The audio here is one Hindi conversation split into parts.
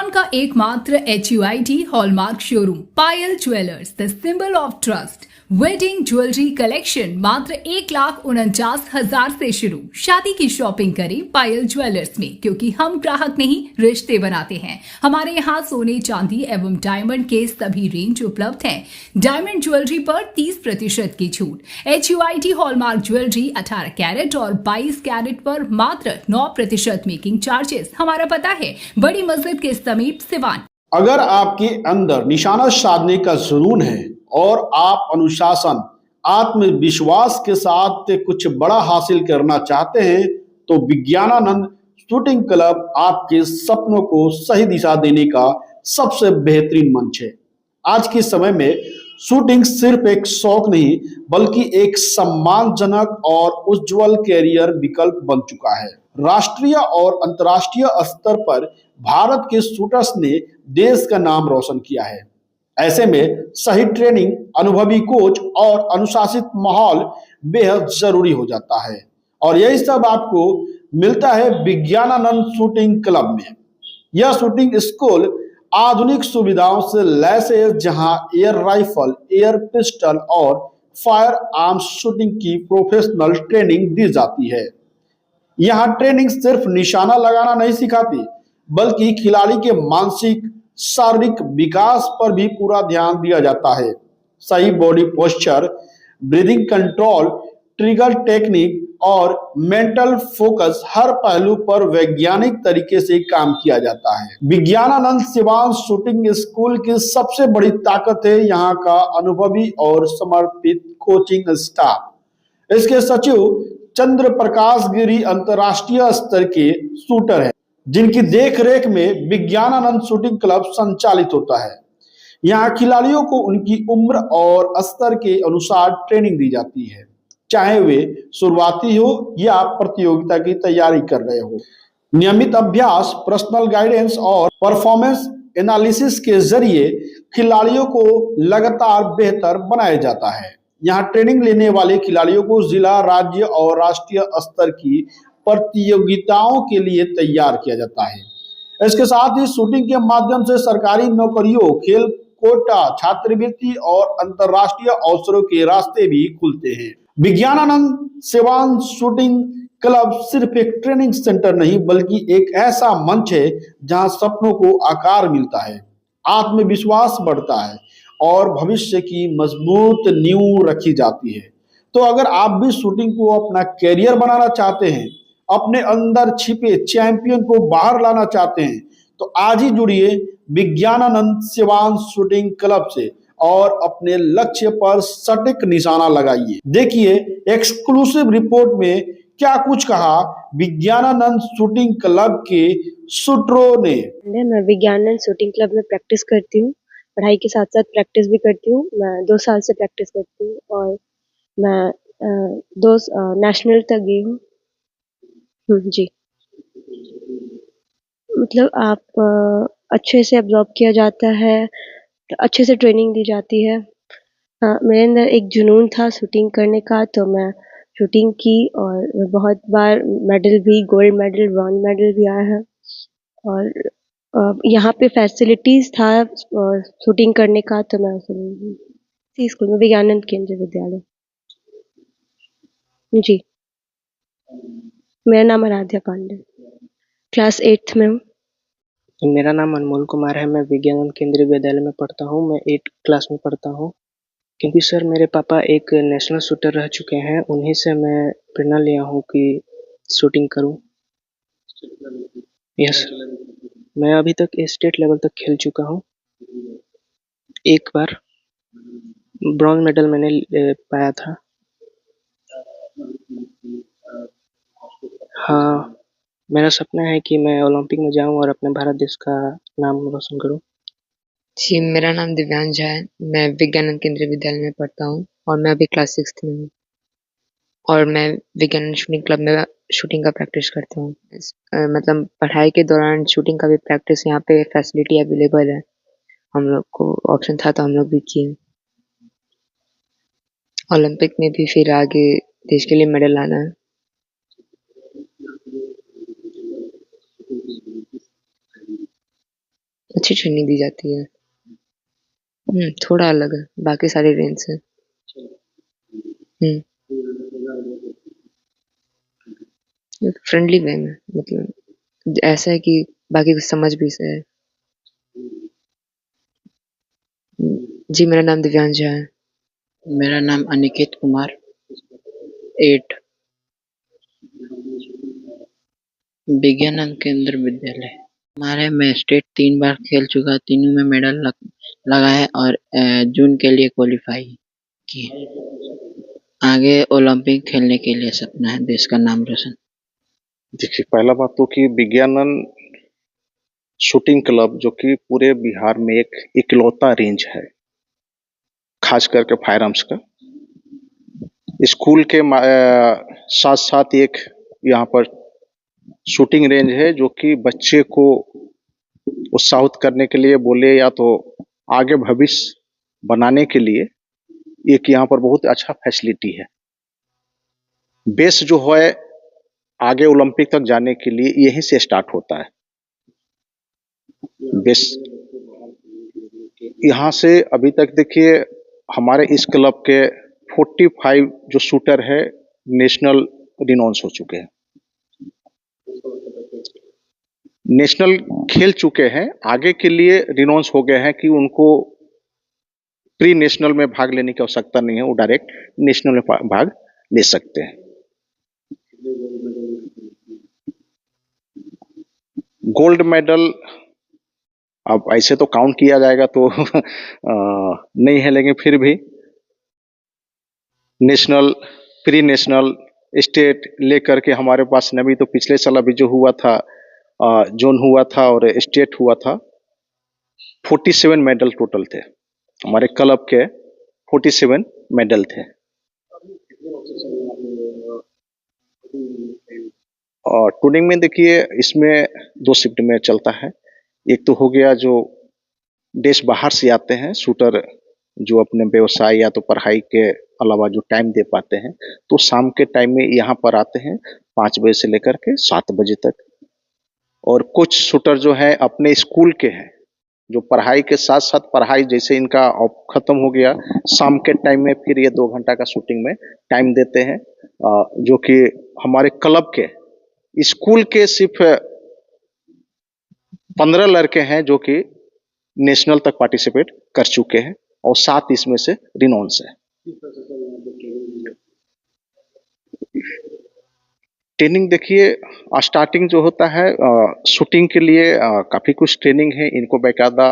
सिवान का एकमात्र HUID hallmark showroom Payal jewellers, the symbol of trust. Wedding jewellery collection मात्र 1,49,000 से शुरू। शादी की शॉपिंग करें पायल ज्वेलर्स में, क्योंकि हम ग्राहक नहीं रिश्ते बनाते हैं। हमारे यहाँ सोने चांदी एवं डायमंड के सभी रेंज उपलब्ध हैं। डायमंड ज्वेलरी पर 30% की छूट। HUID हॉलमार्क ज्वेलरी 18 कैरेट और 22 कैरेट पर मात्र 9% मेकिंग चार्जेस। हमारा पता है बड़ी मस्जिद के समीप सिवान। अगर आपके अंदर निशाना साधने का जुनून है और आप अनुशासन, आत्मविश्वास के साथ कुछ बड़ा हासिल करना चाहते हैं, तो विज्ञानानंद शूटिंग क्लब आपके सपनों को सही दिशा देने का सबसे बेहतरीन मंच है। आज के समय में शूटिंग सिर्फ एक शौक नहीं, बल्कि एक सम्मानजनक और उज्जवल कैरियर विकल्प बन चुका है। राष्ट्रीय और अंतर्राष्ट्रीय स्तर पर भारत के शूटर्स ने देश का नाम रोशन किया है। ऐसे में सही ट्रेनिंग, अनुभवी कोच और अनुशासित माहौल बेहद जरूरी हो जाता है, और यही सब आपको मिलता है विज्ञानानंद शूटिंग क्लब में। यह शूटिंग स्कूल आधुनिक सुविधाओं से लैस है, जहां एयर राइफल, एयर पिस्टल और फायर आर्म्स शूटिंग की प्रोफेशनल ट्रेनिंग दी जाती है। यहाँ ट्रेनिंग सिर्फ निशाना लगाना नहीं सिखाती, बल्कि खिलाड़ी के मानसिक, शारीरिक विकास पर भी पूरा ध्यान दिया जाता है। सही body posture, breathing control, trigger technique और मेंटल फोकस, हर पहलू पर वैज्ञानिक तरीके से काम किया जाता है। विज्ञानानंद सिवान शूटिंग स्कूल की सबसे बड़ी ताकत है यहाँ का अनुभवी और समर्पित कोचिंग स्टाफ। इसके सचिव चंद्र प्रकाश गिरी अंतर्राष्ट्रीय स्तर के शूटर हैं, जिनकी देखरेख में विज्ञानानंद शूटिंग क्लब संचालित होता है। यहाँ खिलाड़ियों को उनकी उम्र और स्तर के अनुसार ट्रेनिंग दी जाती है, चाहे वे शुरुआती हो या प्रतियोगिता की तैयारी कर रहे हो। नियमित अभ्यास, पर्सनल गाइडेंस और परफॉर्मेंस एनालिसिस के जरिए खिलाड़ियों को लगातार बेहतर बनाया जाता है। यहाँ ट्रेनिंग लेने वाले खिलाड़ियों को जिला, राज्य और राष्ट्रीय स्तर की प्रतियोगिताओं के लिए तैयार किया जाता है। इसके साथ ही शूटिंग के माध्यम से सरकारी नौकरियों, खेल कोटा, छात्रवृत्ति और अंतर्राष्ट्रीय अवसरों के रास्ते भी खुलते हैं। विज्ञानानंद सिवान शूटिंग क्लब सिर्फ एक ट्रेनिंग सेंटर नहीं, बल्कि एक ऐसा मंच है जहां सपनों को आकार मिलता है, आत्मविश्वास बढ़ता है और भविष्य की मजबूत नींव रखी जाती है। तो अगर आप भी शूटिंग को अपना कैरियर बनाना चाहते हैं, अपने अंदर छिपे चैंपियन को बाहर लाना चाहते हैं, तो आज ही जुड़िए विज्ञानानंद सिवान शूटिंग क्लब से और अपने लक्ष्य पर सटीक निशाना लगाइए। देखिए एक्सक्लूसिव रिपोर्ट में क्या कुछ कहा विज्ञानानंद शूटिंग क्लब के शूटरों ने। मैं विज्ञानानंद शूटिंग क्लब में प्रैक्टिस करती हूँ, पढ़ाई के साथ साथ प्रैक्टिस भी करती हूँ। मैं 2 साल से प्रैक्टिस करती हूँ और मैं 2 नेशनल तक गई हूँ। जी, मतलब आप अच्छे से अब्जॉर्ब किया जाता है, अच्छे से ट्रेनिंग दी जाती है। हाँ, मेरे अंदर एक जुनून था शूटिंग करने का, तो मैं शूटिंग की और बहुत बार मेडल भी, गोल्ड मेडल, ब्रॉन्ज मेडल भी आया है। और यहाँ पे फैसिलिटीज़ था शूटिंग करने का, तो मैं इसी स्कूल में, विज्ञानानंद केंद्रीय विद्यालय। जी, मेरा नाम आराध्या पांडे, क्लास 8th में हूँ। मेरा नाम अनमोल कुमार है। मैं विज्ञानानंद केंद्रीय विद्यालय में पढ़ता हूँ। मैं 8th क्लास में पढ़ता हूँ। क्योंकि सर मेरे पापा एक नेशनल शूटर रह चुके हैं, उन्हीं से मैं प्रेरणा लिया हूँ कि शूटिंग करूँ। यस, मैं अभी तक स्टेट लेवल तक खेल चुका हूँ। एक बार ब्रॉन्ज मेडल मैंने पाया था। हाँ, मेरा सपना है कि मैं ओलंपिक में जाऊँ और अपने भारत देश का नाम रोशन करूँ। जी, मेरा नाम दिव्यांश है। मैं विज्ञानानंद केंद्रीय विद्यालय में पढ़ता हूँ और मैं अभी क्लास 6th में हूँ और मैं विज्ञानानंद शूटिंग क्लब में शूटिंग का प्रैक्टिस करता हूँ। मतलब पढ़ाई के दौरान शूटिंग का भी प्रैक्टिस, यहाँ पे फैसिलिटी अवेलेबल है। हम लोग को ऑप्शन था तो हम लोग भी किए। ओलंपिक में भी फिर आगे देश के लिए मेडल लाना है। अच्छी ट्रेनिंग दी जाती है। थोड़ा अलग है बाकी सारी रेंज से। फ्रेंडली वे में, मतलब ऐसा है कि बाकी कुछ समझ भी से है। जी, मेरा नाम दिव्यांश है। मेरा नाम अनिकेत कुमार 8 विज्ञानंद केंद्र विद्यालय। हमारे में स्टेट 3 बार खेल चुका, तीनों में मेडल लगा है और जून के लिए क्वालिफाई की। आगे ओलंपिक खेलने के लिए सपना है, देश का नाम रोशन। देखिए, पहला बात तो कि विज्ञानंद शूटिंग क्लब जो कि पूरे बिहार में एक इकलौता रेंज है, खास करके फायर आर्म्स का। स्कूल के साथ साथ एक यहाँ पर शूटिंग रेंज है जो कि बच्चे को उत्साहित करने के लिए बोले या तो आगे भविष्य बनाने के लिए एक यहाँ पर बहुत अच्छा फैसिलिटी है। बेस जो है आगे ओलंपिक तक जाने के लिए यहीं से स्टार्ट होता है। बेस यहाँ से अभी तक देखिए हमारे इस क्लब के 45 जो शूटर है नेशनल रिनॉन्स हो चुके हैं, नेशनल खेल चुके हैं। आगे के लिए रिनॉन्स हो गए हैं कि उनको प्री नेशनल में भाग लेने की आवश्यकता नहीं है, वो डायरेक्ट नेशनल में भाग ले सकते हैं। गोल्ड मेडल अब ऐसे तो काउंट किया जाएगा तो नहीं है, लेकिन फिर भी नेशनल, प्री नेशनल, स्टेट लेकर के हमारे पास नवी तो पिछले साल अभी जो हुआ था जोन हुआ था और स्टेट हुआ था, 47 मेडल टोटल थे हमारे क्लब के, 47 मेडल थे। और टूर्निंग में देखिए इसमें 2 शिफ्ट में चलता है। एक तो हो गया जो देश बाहर से आते हैं शूटर, जो अपने व्यवसाय या तो पढ़ाई के अलावा जो टाइम दे पाते हैं, तो शाम के टाइम में यहाँ पर आते हैं 5 बजे से लेकर के 7 बजे तक। और कुछ शूटर जो है अपने स्कूल के हैं, जो पढ़ाई के साथ साथ पढ़ाई जैसे इनका खत्म हो गया, शाम के टाइम में फिर ये 2 घंटा का शूटिंग में टाइम देते हैं, जो कि हमारे क्लब के स्कूल के सिर्फ 15 लड़के हैं जो कि नेशनल तक पार्टिसिपेट कर चुके हैं और 7 इसमें से रिनॉन्स है। ट्रेनिंग देखिए स्टार्टिंग जो होता है शूटिंग के लिए काफ़ी कुछ ट्रेनिंग है, इनको बाकायदा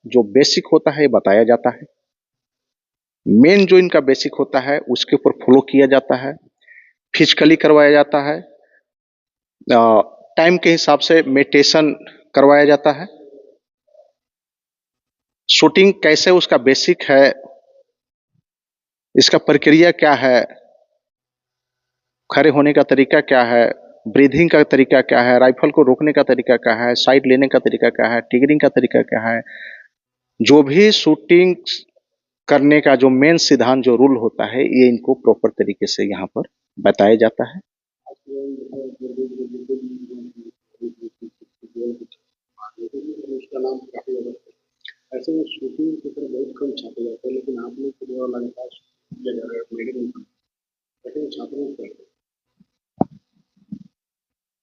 जो बेसिक होता है बताया जाता है। मेन जो इनका बेसिक होता है उसके ऊपर फॉलो किया जाता है, फिजिकली करवाया जाता है, टाइम के हिसाब से मेडिटेशन करवाया जाता है। शूटिंग कैसे उसका बेसिक है, इसका प्रक्रिया क्या है, खड़े होने का तरीका क्या है, ब्रीथिंग का तरीका क्या है, राइफल को रोकने का तरीका क्या है, साइड लेने का तरीका क्या है, टिगरिंग का तरीका क्या है, जो भी शूटिंग करने का जो मेन सिद्धांत जो रूल होता है ये इनको प्रॉपर तरीके से यहाँ पर बताया जाता है। ऐसे में शूटिंग की तरफ बहुत कम छापे जाते हैं, लेकिन आपने तो लगातार किया जा रहा है मेडल, लेकिन छात्रों को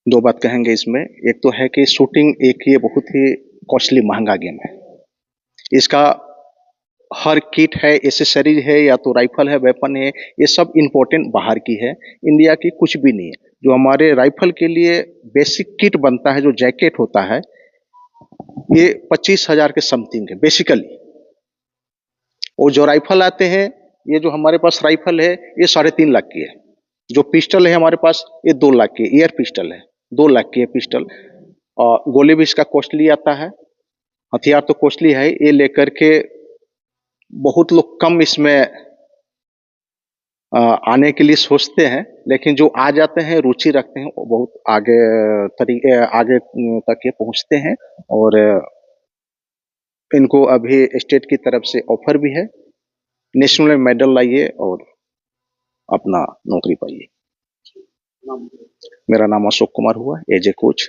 2 बात कहेंगे इसमें। एक तो है कि शूटिंग एक ये बहुत ही कॉस्टली महंगा गेम है, इसका हर किट है, एसेसरीज है, या तो राइफल है, वेपन है, ये सब इम्पोर्टेंट बाहर की है, इंडिया की कुछ भी नहीं है। जो हमारे राइफल के लिए बेसिक किट बनता है, जो जैकेट होता है, ये 25,000 के समथिंग है बेसिकली। और जो राइफल आते हैं, ये जो हमारे पास राइफल है ये 3.5 लाख की है। जो पिस्टल है हमारे पास ये 2 लाख की एयर पिस्टल है, 2 लाख की है पिस्टल। और गोली भी इसका कॉस्टली आता है, हथियार तो कॉस्टली है। ये लेकर के बहुत लोग कम इसमें आने के लिए सोचते हैं, लेकिन जो आ जाते हैं, रुचि रखते हैं, वो बहुत आगे तक ये पहुंचते हैं। और इनको अभी स्टेट की तरफ से ऑफर भी है, नेशनल में मेडल लाइए और अपना नौकरी पाइए। मेरा नाम अशोक कुमार हुआ, एज ए कोच।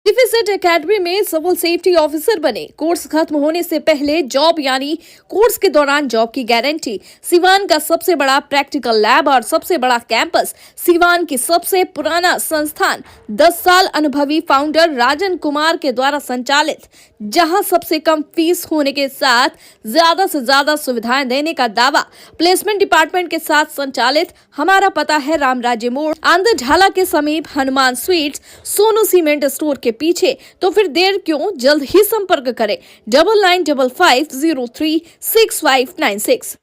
डिफिसेट एकेडमी में सिविल सेफ्टी ऑफिसर बने, कोर्स खत्म होने से पहले जॉब यानी कोर्स के दौरान जॉब की गारंटी। सिवान का सबसे बड़ा प्रैक्टिकल लैब और सबसे बड़ा कैंपस, सिवान की सबसे पुराना संस्थान, 10 साल अनुभवी फाउंडर राजन कुमार के द्वारा संचालित, जहां सबसे कम फीस होने के साथ ज्यादा से ज्यादा सुविधाएं देने का दावा। प्लेसमेंट डिपार्टमेंट के साथ संचालित। हमारा पता है रामराज्य मोड़, आंध्र ढाला के समीप, Hanuman sweets, Sonu cement store के पीछे। तो फिर देर क्यों, जल्द ही संपर्क करें 9955036596।